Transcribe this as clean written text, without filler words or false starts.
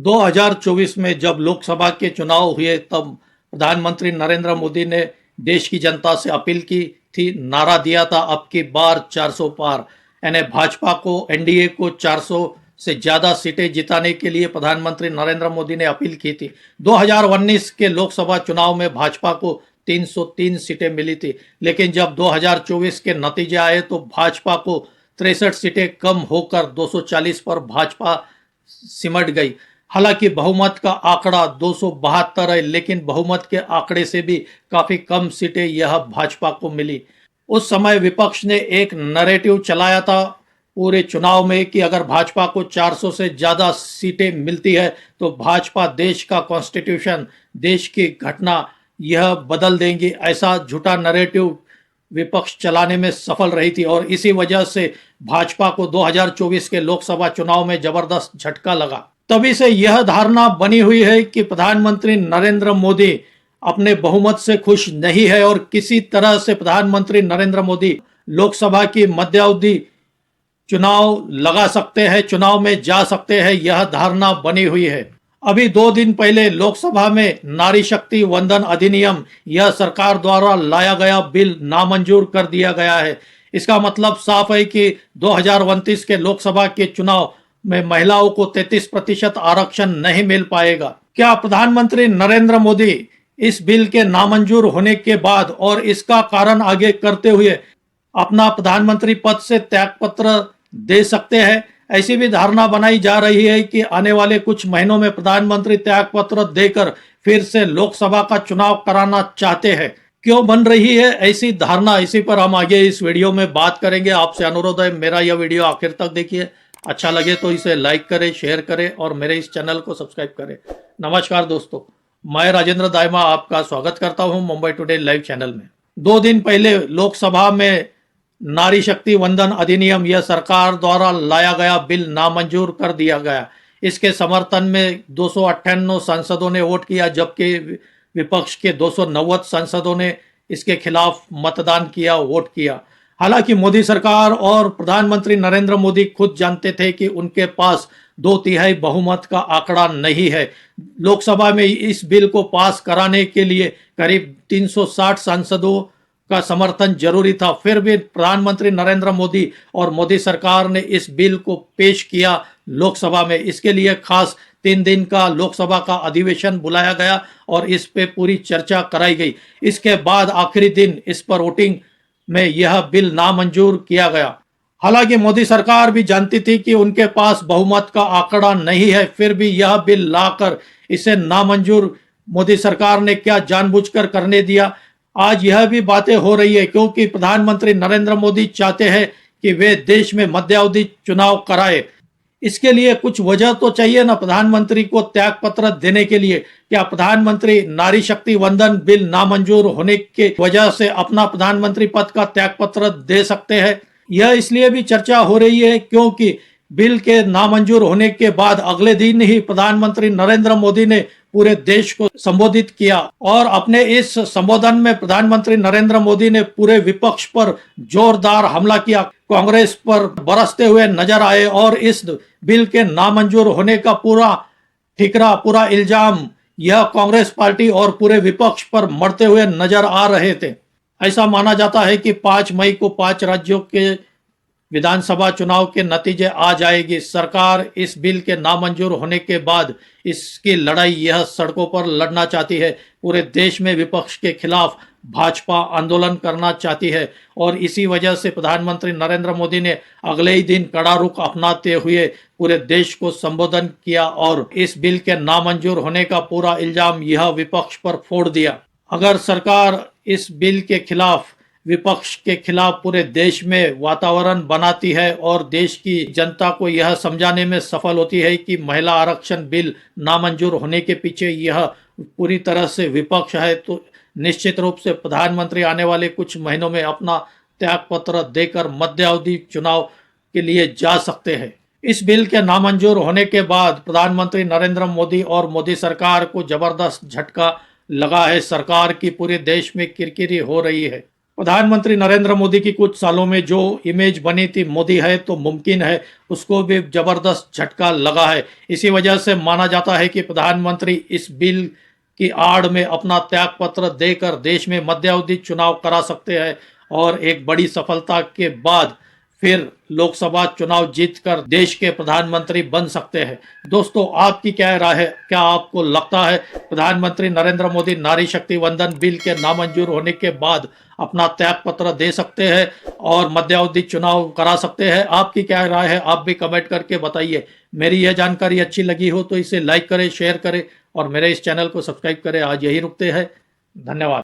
2024 में जब लोकसभा के चुनाव हुए तब प्रधानमंत्री नरेंद्र मोदी ने देश की जनता से अपील की थी, नारा दिया था अब की बार 400 पार। यानी भाजपा को, एनडीए को 400 से ज्यादा सीटें जिताने के लिए प्रधानमंत्री नरेंद्र मोदी ने अपील की थी। 2019 के लोकसभा चुनाव में भाजपा को 303 सीटें मिली थी, लेकिन जब 2024 के नतीजे आए तो भाजपा को 63 सीटें कम होकर 240 पर भाजपा सिमट गई। हालांकि बहुमत का आंकड़ा 272 है, लेकिन बहुमत के आंकड़े से भी काफी कम सीटें यह भाजपा को मिली। उस समय विपक्ष ने एक नैरेटिव चलाया था पूरे चुनाव में कि अगर भाजपा को 400 से ज्यादा सीटें मिलती है तो भाजपा देश का कॉन्स्टिट्यूशन, देश की घटना यह बदल देंगी। ऐसा झूठा नैरेटिव विपक्ष चलाने में सफल रही थी और इसी वजह से भाजपा को 2024 के लोकसभा चुनाव में जबरदस्त झटका लगा। तभी से यह धारणा बनी हुई है कि प्रधानमंत्री नरेंद्र मोदी अपने बहुमत से खुश नहीं है और किसी तरह से प्रधानमंत्री नरेंद्र मोदी लोकसभा की मध्यावधि चुनाव लगा सकते हैं, चुनाव में जा सकते हैं, यह धारणा बनी हुई है। अभी 2 दिन पहले लोकसभा में नारी शक्ति वंदन अधिनियम, यह सरकार द्वारा लाया गया बिल नामंजूर कर दिया गया है। इसका मतलब साफ है कि 2029 के लोकसभा के चुनाव में महिलाओं को 33% आरक्षण नहीं मिल पाएगा। क्या प्रधानमंत्री नरेंद्र मोदी इस बिल के नामंजूर होने के बाद और इसका कारण आगे करते हुए अपना प्रधानमंत्री पद से त्यागपत्र दे सकते हैं? ऐसी भी धारणा बनाई जा रही है कि आने वाले कुछ महीनों में प्रधानमंत्री त्यागपत्र देकर फिर से लोकसभा का चुनाव कराना चाहते हैं। क्यों बन रही है ऐसी धारणा, इसी पर हम आगे इस वीडियो में बात करेंगे। आपसे अनुरोध है मेरा यह वीडियो आखिर तक देखिए, अच्छा लगे तो इसे लाइक करें, शेयर करें और मेरे इस चैनल को सब्सक्राइब करें। नमस्कार दोस्तों, मैं राजेंद्र दाइमा आपका स्वागत करता हूं मुंबई टुडे लाइव चैनल में। 2 दिन पहले लोकसभा में नारी शक्ति वंदन अधिनियम, यह सरकार द्वारा लाया गया बिल नामंजूर कर दिया गया। इसके समर्थन में 298 सांसदों ने वोट किया, जबकि विपक्ष के 290 सांसदों ने इसके खिलाफ मतदान किया, वोट किया। हालांकि मोदी सरकार और प्रधानमंत्री नरेंद्र मोदी खुद जानते थे कि उनके पास 2/3 बहुमत का आंकड़ा नहीं है। लोकसभा में इस बिल को पास कराने के लिए करीब 360 सांसदों का समर्थन जरूरी था। फिर भी प्रधानमंत्री नरेंद्र मोदी और मोदी सरकार ने इस बिल को पेश किया लोकसभा में। इसके लिए खास 3 दिन का लोकसभा का अधिवेशन बुलाया गया और इस पे पूरी चर्चा कराई गई। इसके बाद आखिरी दिन इस पर वोटिंग में यह बिल नामंजूर किया गया। हालांकि मोदी सरकार भी जानती थी कि उनके पास बहुमत का आंकड़ा नहीं है, फिर भी यह बिल लाकर इसे नामंजूर मोदी सरकार ने क्या जानबूझकर करने दिया? आज यह भी बातें हो रही है क्योंकि प्रधानमंत्री नरेंद्र मोदी चाहते हैं कि वे देश में मध्यावधि चुनाव कराए। इसके लिए कुछ वजह तो चाहिए ना प्रधानमंत्री को त्यागपत्र देने के लिए। क्या प्रधानमंत्री नारी शक्ति वंदन बिल नामंजूर होने के वजह से अपना प्रधानमंत्री पद का त्यागपत्र दे सकते हैं? यह इसलिए भी चर्चा हो रही है क्योंकि बिल के नामंजूर होने के बाद अगले दिन ही प्रधानमंत्री नरेंद्र मोदी ने पूरे देश को संबोधित किया और अपने इस संबोधन में प्रधानमंत्री नरेंद्र मोदी ने पूरे विपक्ष पर जोरदार हमला किया, कांग्रेस पर बरसते हुए नजर आए और इस बिल के नामंजूर होने का पूरा ठिकरा, पूरा इल्जाम यह कांग्रेस पार्टी और पूरे विपक्ष पर मढ़ते हुए नजर आ रहे थे। ऐसा माना जाता है कि 5 मई को 5 राज्यों के विधानसभा चुनाव के नतीजे आ जाएगी। सरकार इस बिल के नामंजूर होने के बाद इसकी लड़ाई यह सड़कों पर लड़ना चाहती है। पूरे देश में विपक्ष के खिलाफ भाजपा आंदोलन करना चाहती है और इसी वजह से प्रधानमंत्री नरेंद्र मोदी ने अगले ही दिन कड़ा रुख अपनाते हुए पूरे देश को संबोधन किया और इस बिल के नामंजूर होने का पूरा इल्जाम यह विपक्ष पर फोड़ दिया। अगर सरकार इस बिल के खिलाफ, विपक्ष के खिलाफ पूरे देश में वातावरण बनाती है और देश की जनता को यह समझाने में सफल होती है कि महिला आरक्षण बिल नामंजूर होने के पीछे यह पूरी तरह से विपक्ष है, तो निश्चित रूप से प्रधानमंत्री आने वाले कुछ महीनों में अपना त्यागपत्र देकर मध्यावधि चुनाव के लिए जा सकते हैं। इस बिल के नामंजूर होने के बाद प्रधानमंत्री नरेंद्र मोदी और मोदी सरकार को जबरदस्त झटका लगा है। सरकार की पूरे देश में किरकिरी हो रही है। प्रधानमंत्री नरेंद्र मोदी की कुछ सालों में जो इमेज बनी थी मोदी है तो मुमकिन है, उसको भी जबरदस्त झटका लगा है। इसी वजह से माना जाता है कि प्रधानमंत्री इस बिल की आड़ में अपना त्याग पत्र देकर देश में मध्यावधि चुनाव करा सकते हैं और एक बड़ी सफलता के बाद फिर लोकसभा चुनाव जीतकर देश के प्रधानमंत्री बन सकते हैं। दोस्तों, आपकी क्या राय है? क्या आपको लगता है प्रधानमंत्री नरेंद्र मोदी नारी शक्ति वंदन बिल के नामंजूर होने के बाद अपना त्याग पत्र दे सकते हैं और मध्यावधि चुनाव करा सकते हैं? आपकी क्या राय है? आप भी कमेंट करके बताइए। मेरी यह जानकारी अच्छी लगी हो तो इसे लाइक करें, शेयर करें और मेरे इस चैनल को सब्सक्राइब करें। आज यही रुकते हैं। धन्यवाद।